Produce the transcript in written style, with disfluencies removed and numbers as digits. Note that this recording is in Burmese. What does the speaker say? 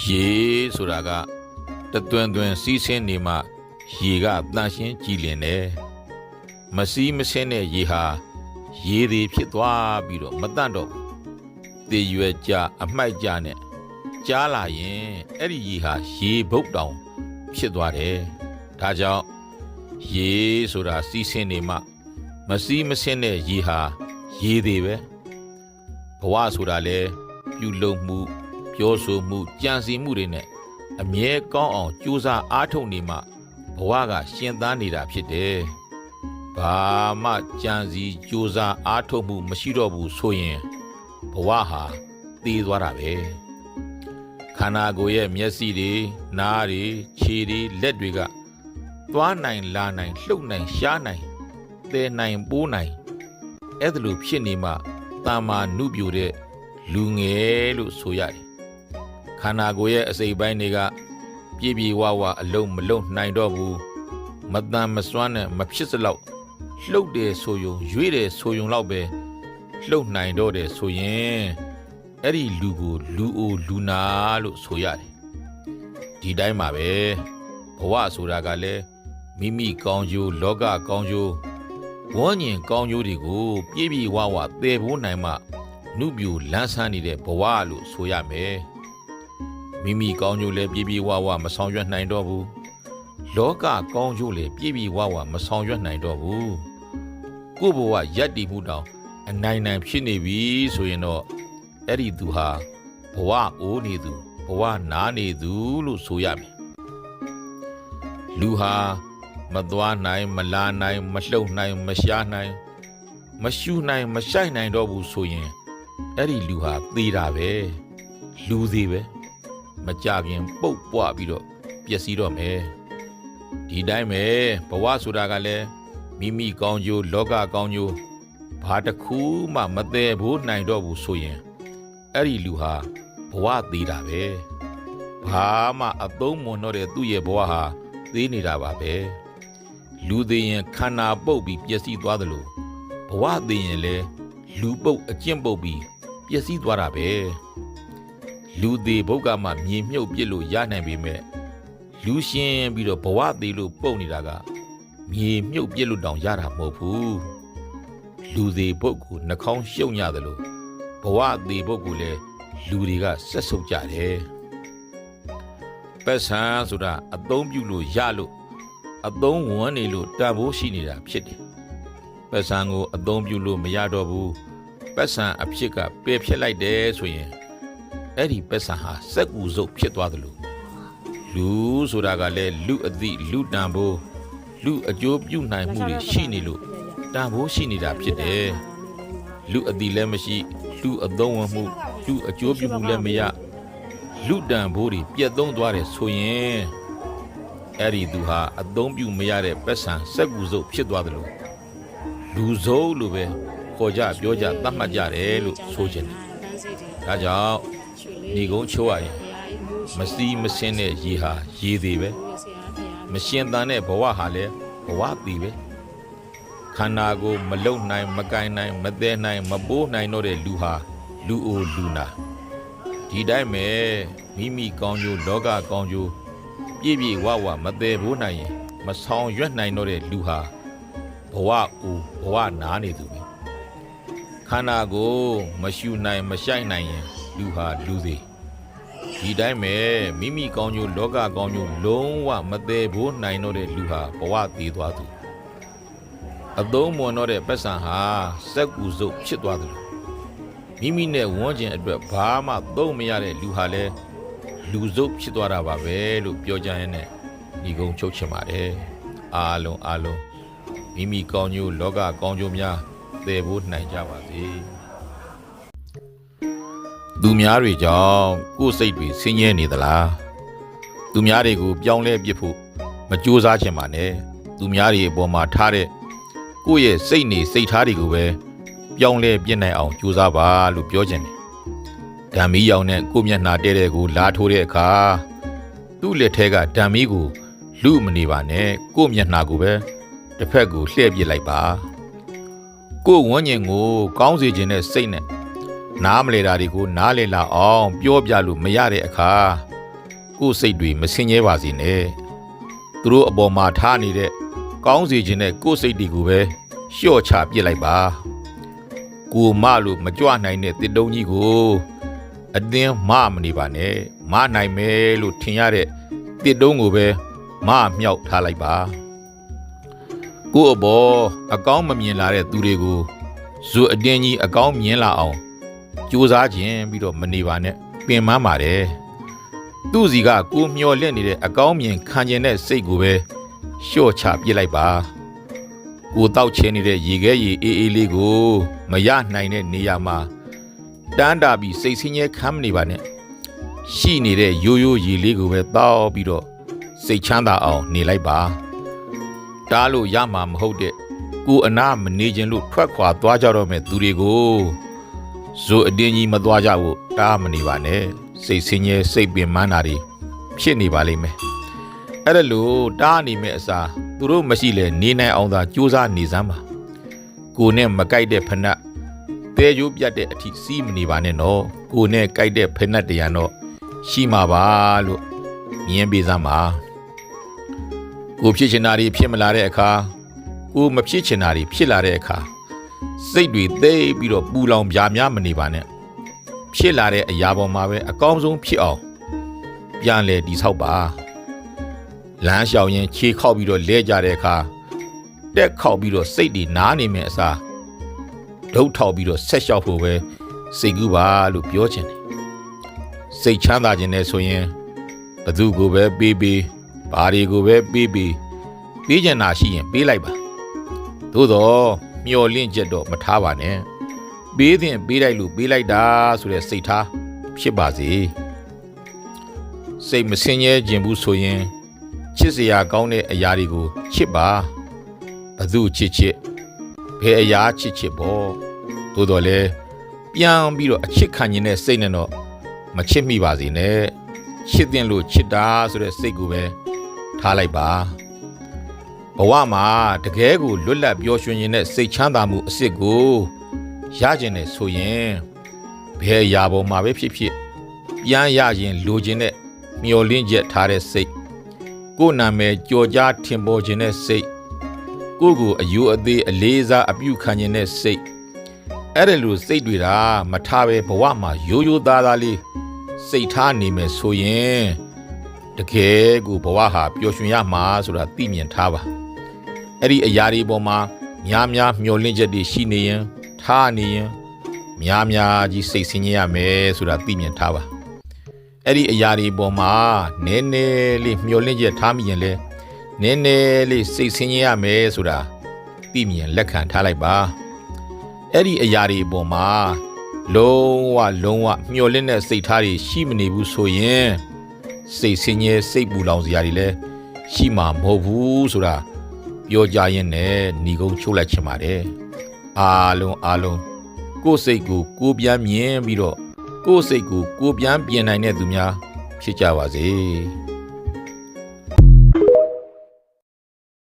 ရေဆိုတာကတသွင်သွင်စီးဆင်းနေမှရေကတန်ရှင်းကြည်လင်တယ်မစီးမဆင်းတဲ့ရေဟာရေတွေဖြစ်သွားပြီးတော့မတန့်တော့သေရွယ်ကြအမှိုက်ကြနဲ့ကြားလာရင်အဲ့ဒီရေဟာရေဘုတ်တောင်ဖြစ်သွားတယ်ဒါကြောင့်ရေဆိုတာစီးဆင်းနေမှမစီးမဆင်းတဲ့ရေဟာရေတွေပဲဘဝဆိုတာလေပြုလုပ်မှုပြောဆိုမှုကြံစည်မှုတွေနဲ့အမြဲကောင်းအောင်ကြိုးစားအားထုတ်နေမှဘဝကရှင်သန်နေတာဖြစ်တယ်။ဘာမှကြံစည်ကြိုးစားအားထုတ်မှုမရှိတော့ဘူးဆိုရင်ဘဝဟာသေသွားတာပဲ။ခန္ဓာကိုယ်ရဲ့မျက်စိတွေနားတွေခြေတွေလက်တွေကသွားနိုင်လာနိုင်လှုပ်နိုင်ရှားနိုင်သဲနိုင်ပိုးနိုင်အဲ့ဒါလိုဖြစ်နေမှတာမာနုပြိုတဲ့လူငယ်လို့ဆိုရတယ်ခန္ဓာကိုယ်ရဲ့အစိတ်ပိုင်းတွေကပြည့်ပြည့်ဝဝအလုံးမလုံးနိုင်တော့ဘူးမတန်မစွမ်းနဲ့မဖြစ်စလောက်လှုပ်တယ်ဆိုယုံရွေးတယ်ဆိုယုံလောက်ပဲလှုပ်နိုင်တော့တယ်ဆိုရင်အဲ့ဒီလူကိုလူအိုလူနာလို့ဆိုရတယ်ဒီတိုင်းမှာပဲဘဝဆိုတာကလည်းမိမိကောင်းကျိုးလောကကောင်းကျိုးဝန်းကျင်ကောင်းကျိုးတွေကိုပြည့်ပြည့်ဝဝသယ်ဖို့နိုင်မှနုပြိုလန်းဆန်းနေတဲ့ဘဝလို့ဆိုရမယ်မိမိကောင်းကျိုးလည်းပြည့်ပြည့်ဝဝမဆောင်ရွက်နိုင်တော့ဘူးလောကကောင်းကျိုးလည်းပြည့်ပြည့်ဝဝမဆောင်ရွက်နိုင်တော့ဘူးကိုယ့်ဘဝရပ်တည်မှုတောင်အနိုင်နိုင်ဖြစ်နေပြီဆိုရင်တော့အဲ့ဒီသူဟာဘဝအိုးနေသူဘဝနားနေသူလို့ဆိုရမယ်လူဟာမသွားနိုင်မလာနိုင်မလှုပ်နိုင်မရှားနိုင်မရှူနိုင်မရှိုက်နိုင်တော့ဘူးဆိုရင်အဲ့ဒီလူဟာသေတာပဲလူသေးပဲမကြခင်ပုတ်ပွားပြီးတော့ပျက်စီးတော့မယ်ဒီတိုင်းပဲဘဝဆိုတာကလည်းမိမိကောင်းကျိုးလောကကောင်းကျိုးဘာတစ်ခုမှမသေးဘူးနိုင်တော့ဘူးဆိုရင်အဲ့ဒီလူဟာဘဝသေးတာပဲဘာမှအသုံးမွန်တော့တဲ့သူ့ရဲ့ဘဝဟာသေးနေတာပါပဲလူသေးရင်ခန္ဓာပုတ်ပြီးပျက်စီးသွားသလိုဘဝသေးရင်လည်းလူပုတ်အကျင့်ပုတ်ပြီးပျက်စီးသွားတာပဲလူသေးဘုတ်ကမှမြေမြုပ်ပြစ်လို့ရနိုင်ပေမဲ့လူရှင်ပြီးတော့ဘဝသေးလို့ပုတ်နေတာကမြေမြုပ်ပြစ်လို့တောင်ရတာမဟုတ်ဘူးလူသေးဘုတ်ကိုနှာခေါင်းရှုံညတယ်လို့ဘဝသေးဘုတ်ကိုလည်းလူတွေကဆက်ဆုပ်ကြတယ်ပက်ဆံဆိုတာအသုံးပြုလို့ရလို့အသုံးဝင်နေလို့တန်ဖိုးရှိနေတာဖြစ်တယ်ပက်ဆံကိုအသုံးပြုလို့မရတော့ဘူးပက်ဆံအဖြစ်ကပယ်ဖြစ်လိုက်တယ်ဆိုရင်အဲ့ဒီပက်ဆံဟာစက်ကူစုပ်ဖြစ်သွားသလိုလူဆိုတာကလည်းလူအသည့်လူတန်ဖိုးလူအကျိုးပြုနိုင်မှုတွေရှိနေလို့တန်ဖိုးရှိနေတာဖြစ်တယ်လူအသည့်လည်းမရှိလူအသုံးဝင်မှုလူအကျိုးပြုမှုလည်းမရလူတန်ဖိုးတွေပြတ်သုံးသွားတယ်ဆိုရင်အဲ့ဒီသူဟာအသုံးပြုမရတဲ့ပက်ဆံစက်ကူစုပ်ဖြစ်သွားသလိုလူစိုးလို့ပဲခေါ်ကြပြောကြသတ်မှတ်ကြတယ်လို့ဆိုချင်တယ်ဒါကြောင့်ဒီကုန်းချိုးရရင်မစီးမစင်းတဲ့ရေဟာရေသေးပဲမရှင်သန်တဲ့ဘဝဟာလည်းဘဝသေးပဲခန္ဓာကိုမလုံနိုင်မကင်နိုင်မသေးနိုင်မပိုးနိုင်တော့တဲ့လူဟာလူအိုလူနာဒီတိုင်းပဲမိမိကောင်းကျိုးလောကကောင်းကျိုးပြည့်ပြည့်ဝဝမသေးဘူးနိုင်ရင်မဆောင်ရွက်နိုင်တော့တဲ့လူဟာဘဝအိုဘဝနာနေသူပဲခန္ဓာကိုမရှူနိုင်မရှိုက်နိုင်ရင်လူဟာလူသေးဒီတိုင်းပဲမိမိကောင်းကျိုးလောကကောင်းကျိုးလုံးဝမသေးဘူးနိုင်တော့တဲ့လူဟာဘဝသေးသွားသူအသုံးမွန်တော့တဲ့ပက်ဆံဟာစက်ကူစုပ်ဖြစ်သွားသလိုမိမိနဲ့ဝန်းကျင်အတွက်ဘာမှသုံးမရတဲ့လူဟာလည်းလူစုပ်ဖြစ်သွားတာပါပဲလို့ပြောကြရင်လည်းဒီကုန်းချုပ်ချင်ပါတယ်အားလုံးမိမိကောင်းကျိုးလောကကောင်းကျိုးများသယ်ဖို့နိုင်ကြပါစေသူများတွေကြောင့်ကိုယ်စိတ်တွေဆင်းရဲနေသလားသူများတွေကိုပြောင်းလဲပစ်ဖို့မကြိုးစားချင်ပါနဲ့သူများတွေအပေါ်မှာထားတဲ့ကိုယ့်ရဲ့စိတ်နေစိတ်ထားတွေကိုပဲပြောင်းလဲပြစ်နိုင်အောင်ကြိုးစားပါလို့ပြောချင်တယ်ဓာမီရောင်နဲ့ကိုမျက်နှာတဲတဲ့ကိုလာထိုးတဲ့အခါသူ့လက်ထဲကဓာမီကိုလူမနေပါနဲ့ကိုမျက်နှာကိုပဲတစ်ဖက်ကိုလှည့်ပစ်လိုက်ပါကိုဝန်းကျင်ကိုကောင်းစေခြင်းနဲ့စိတ်နဲ့နားမလဲတာတွေကိုနားလည်လာအောင်ပြောပြလို့မရတဲ့အခါ ကိုယ်စိတ်တွေမစင်ကြဲပါစေနဲ့သူတို့အပေါ်မှာထားနေတဲ့ကောင်းစေခြင်းနဲ့ကိုယ်စိတ်တွေကိုပဲလျှော့ချပစ်လိုက်ပါကိုမလို့မကြွနိုင်တဲ့တစ်တုံးကြီးကိုအတင်းမနေပါနဲ့မနိုင်မယ်လို့ထင်ရတဲ့တစ်တုံးကိုပဲမမြောက်ထားလိုက်ပါကိုယ့်အပေါ်အကောင်းမမြင်လာတဲ့သူတွေကိုဇွတ်အတင်းကြီးအကောင်းမြင်လာအောင်ကြိုးစားခြင်းပြီးတော့မနေပါနဲ့ပင်ပန်းပါတယ်သူ့စီကကိုမျော်လင့်နေတဲ့အကောင်းမြင်ခံကျင်တဲ့စိတ်ကိုပဲလျှော့ချပစ်လိုက်ပါကိုတောက်ချင်နေတဲ့ရေခဲရေအေးအေးလေးကိုမရနိုင်တဲ့နေရာမှာတန်းတာပြီးစိတ်ဆင်းရဲခံမနေပါနဲ့ရှိနေတဲ့ရိုးရိုးရေလေးကိုပဲတောက်ပြီးတော့စိတ်ချမ်းသာအောင်နေလိုက်ပါတားလို့ရမှာမဟုတ်တဲ့ကိုအနာမနေခြင်းလို့ထွက်ခွာသွားကြတော့မဲ့သူတွေကိုဇိုအတင်းကြီးမသွားကြဘူးတားမနေပါနဲ့စိတ်ဆင်းရဲစိတ်ပင်ပန်းတာတွေဖြစ်နေပါလိမ့်မယ်အဲ့ဒါလို့တားနေမဲ့အစားသူတို့မရှိလဲနေနိုင်အောင်သာကြိုးစားနေစမ်းပါကိုနဲ့မကြိုက်တဲ့ဖနက်တဲကျိုးပြတ်တဲ့အထိစီးမနေပါနဲ့နော်ကိုနဲ့ကြိုက်တဲ့ဖနက်တရံတော့ရှိမှာပါလို့မြင်ပေးစမ်းပါကိုဖြစ်ချင်တာတွေဖြစ်မလာတဲ့အခါကိုမဖြစ်ချင်တာတွေဖြစ်လာတဲ့အခါစိတ်တွေသိပြီးတော့ပူလောင်ပြားများမနေပါနဲ့ဖြစ်လာတဲ့အရာပေါ်မှာပဲအကောင်းဆုံးဖြစ်အောင်ပြန်လဲတိဆောက်ပါလမ်းလျှောက်ရင်ခြေခောက်ပြီးတော့လဲကြတဲ့အခါတက်ခောက်ပြီးတော့စိတ်တွေနားနေမယ်အစားဒုတ်ထောက်ပြီးတော့ဆက်လျှောက်ဖို့ပဲစိတ်ကူးပါလို့ပြောချင်တယ်စိတ်ချမ်းသာခြင်းနဲ့ဆိုရင်ဘသူကိုပဲပေးပေးဘာတွေကိုပဲပေးချင်တာရှိရင်ပေးလိုက်ပါသို့တော့မျော်လင့်ချက်တော့မထားပါနဲ့ပေးသင့်ပေးလိုက်လို့ပေးလိုက်တာဆိုတဲ့စိတ်ထားဖြစ်ပါစေစိတ်မစင်ကြဲခြင်းဘူးဆိုရင်ချစ်စရာကောင်းတဲ့အရာတွေကိုချစ်ပါဘသူချစ်ဘယ်အရာချစ်ပေါ့သို့တော်လဲပြန်ပြီးတော့အချစ်ခံခြင်းနဲ့စိတ်နဲ့တော့မချစ်မိပါစေနဲ့ချစ်တင်လို့ချစ်တာဆိုတဲ့စိတ်ကိုပဲထားလိုက်ပါဘဝမှာတကယ်ကိုလွတ်လပ်ပျော်ရွှင်ခြင်းနဲ့စိတ်ချမ်းသာမှုအစစ်ကိုရခြင်းနဲ့ဆိုရင်ဘယ်အရာပေါ်မှာပဲဖြစ်ဖြစ်ပြန်ရခြင်းလိုခြင်းနဲ့မျှော်လင့်ချက်ထားတဲ့စိတ်ကိုယ်နာမည်ကြော်ကြားထင်ပေါ်ခြင်းနဲ့စိတ်ကိုယ့်ကိုအယူအသေးအလေးစားအပြုခံခြင်းနဲ့စိတ်အဲ့ဒါလိုစိတ်တွေဒါမထားပဲဘဝမှာရိုးရိုးသားသားလေးစိတ်ထားနေမယ်ဆိုရင်တကယ်ကိုဘဝဟာပျော်ရွှင်ရမှာဆိုတာသိမြင်ထားပါအဲ့ဒီအရာတွေပေါ်မှာများမျှော်လင့်ချက်တွေရှိနေရင်ထားနေရင်များကြီးစိတ်ဆင်းရဲရမယ်ဆိုတာသိမြင်ထားပါအဲ့ဒီအရာတွေပေါ်မှာနည်းနည်းလေးမျှော်လင့်ချက်ထားမိရင်လဲနည်းနည်းလေးစိတ်ဆင်းရဲရမယ်ဆိုတာသိမြင်လက်ခံထားလိုက်ပါအဲ့ဒီအရာတွေပေါ်မှာလုံးဝမျှော်လင့်တဲ့စိတ်ထားတွေရှိမနေဘူးဆိုရင်စိတ်ဆင်းရဲစိတ်ပူလောင်စရာတွေလည်းရှိမှာမဟုတ်ဘူးဆိုတာပြောကြရင်းနဲ့ညီကုန်းချိုးလိုက်ချင်ပါတယ်အားလုံးကိုယ်စိတ်ကိုကိုပြန်မြင်ပြီးတော့ကိုယ်စိတ်ကိုကိုပြန်ပြင်နိုင်တဲ့သူများဖြစ်ကြပါစေ